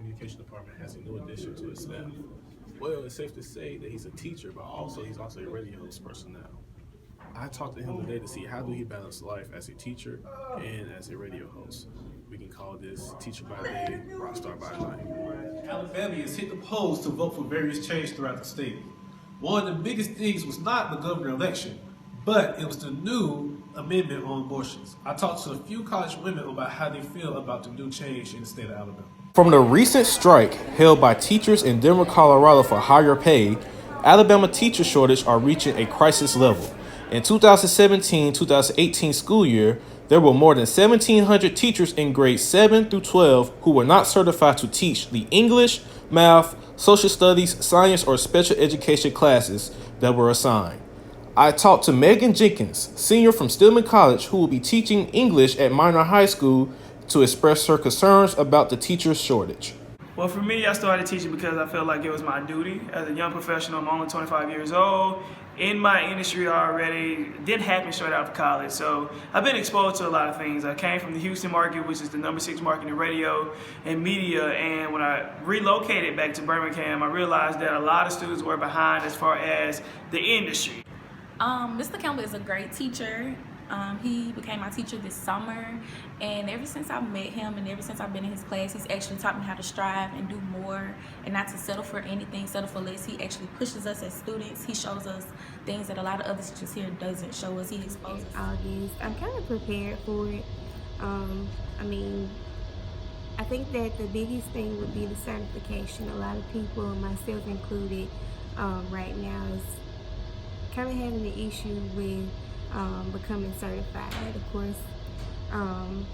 communication department has a new addition to its staff. Well, it's safe to say that he's a teacher, but he's also a radio host personnel. I talked to him today to see how do he balance life as a teacher and as a radio host. We can call this teacher by day, rock star by night. Alabamians hit the polls to vote for various changes throughout the state. One of the biggest things was not the governor election, but it was the new amendment on abortions. I talked to a few college women about how they feel about the new change in the state of Alabama. From the recent strike held by teachers in Denver, Colorado for higher pay, Alabama teacher shortage are reaching a crisis level. In 2017-2018 school year, there were more than 1,700 teachers in grades 7 through 12 who were not certified to teach the English, math, social studies, science, or special education classes that were assigned. I talked to Megan Jenkins, senior from Stillman College, who will be teaching English at Minor High School, to express her concerns about the teacher shortage. Well, for me, I started teaching because I felt like it was my duty. As a young professional, I'm only 25 years old. In my industry already, didn't happen straight out of college. So I've been exposed to a lot of things. I came from the Houston market, which is the number 6 market in radio and media. And when I relocated back to Birmingham, I realized that a lot of students were behind as far as the industry. Mr. Campbell is a great teacher. He became my teacher this summer, and ever since I met him and ever since I've been in his class, he's actually taught me how to strive and do more and not to settle for anything, settle for less. He actually pushes us as students. He shows us things that a lot of other teachers here doesn't show us. He exposes August. I'm kind of prepared for it. I think that the biggest thing would be the certification. A lot of people, myself included, right now is kind of having the issue with becoming certified. Of course,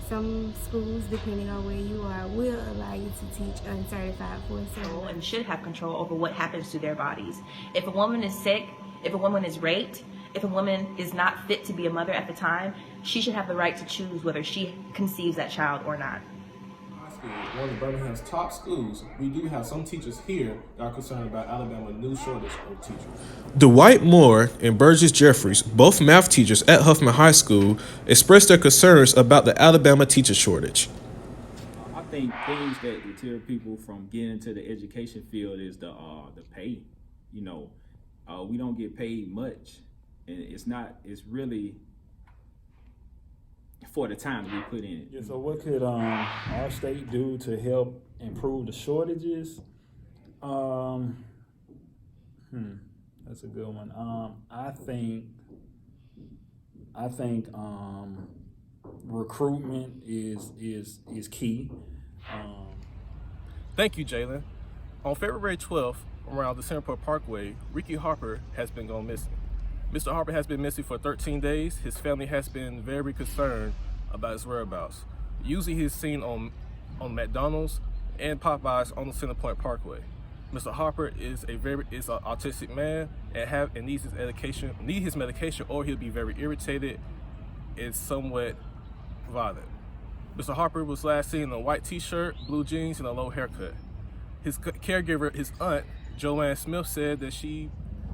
some schools, depending on where you are, will allow you to teach uncertified for a certain and should have control over what happens to their bodies. If a woman is sick, if a woman is raped, if a woman is not fit to be a mother at the time, she should have the right to choose whether she conceives that child or not. One of Birmingham's top schools, we do have some teachers here that are concerned about Alabama's new shortage of teachers. Dwight Moore and Burgess Jeffries, both math teachers at Huffman High School, expressed their concerns about the Alabama teacher shortage. I think things that deter people from getting into the education field is the pay. We don't get paid much, and it's really for the time that we put in. Yeah, so what could our state do to help improve the shortages? That's a good one. I think recruitment is key. Thank you, Jalen. On February 12th, around the Centerport Parkway, Ricky Harper has been gone missing. Mr. Harper has been missing for 13 days. His family has been very concerned about his whereabouts. Usually he's seen on McDonald's and Popeyes on the Centerpoint Parkway. Mr. Harper is an autistic man and needs his medication, or he'll be very irritated and somewhat violent. Mr. Harper was last seen in a white t-shirt, blue jeans, and a low haircut. His caregiver, his aunt, Joanne Smith, said that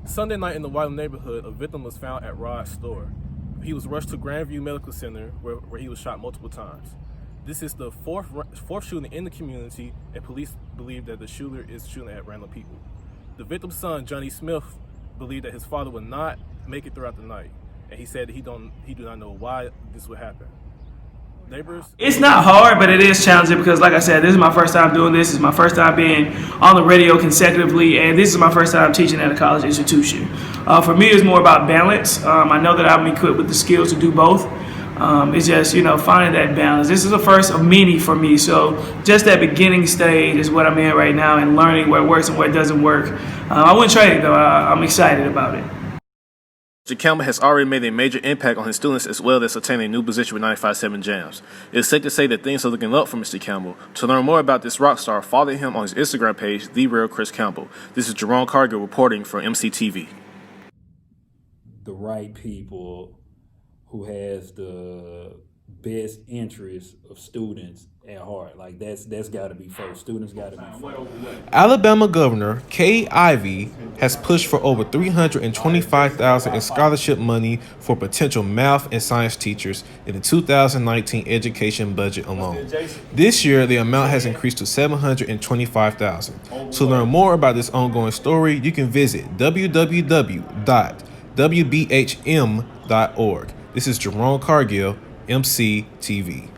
Sunday night in the Whiteland neighborhood, a victim was found at Rod's store. He was rushed to Grandview Medical Center where he was shot multiple times. This is the fourth shooting in the community, and police believe that the shooter is shooting at random people. The victim's son, Johnny Smith, believed that his father would not make it throughout the night, and he said that he do not know why this would happen. Neighbors? It's not hard, but it is challenging because, like I said, this is my first time doing this. It's my first time being on the radio consecutively, and this is my first time teaching at a college institution. For me, it's more about balance. I know that I'm equipped with the skills to do both. It's just, finding that balance. This is the first of many for me, so just that beginning stage is what I'm in right now and learning what works and what doesn't work. I wouldn't trade it, though. I'm excited about it. Mr. Campbell has already made a major impact on his students as well as attaining a new position with 95.7 Jams. It is safe to say that things are looking up for Mr. Campbell. To learn more about this rock star, follow him on his Instagram page, The Real Chris Campbell. This is Jerome Cargill reporting for MCTV. The right people who has the best interest of students at heart. Like that's got to be first. Students got to be first. Alabama Governor Kay Ivey has pushed for over $325,000 in scholarship money for potential math and science teachers in the 2019 education budget alone. This year, the amount has increased to $725,000. To learn more about this ongoing story, you can visit www.wbhm.org. This is Jerome Cargill, MC TV.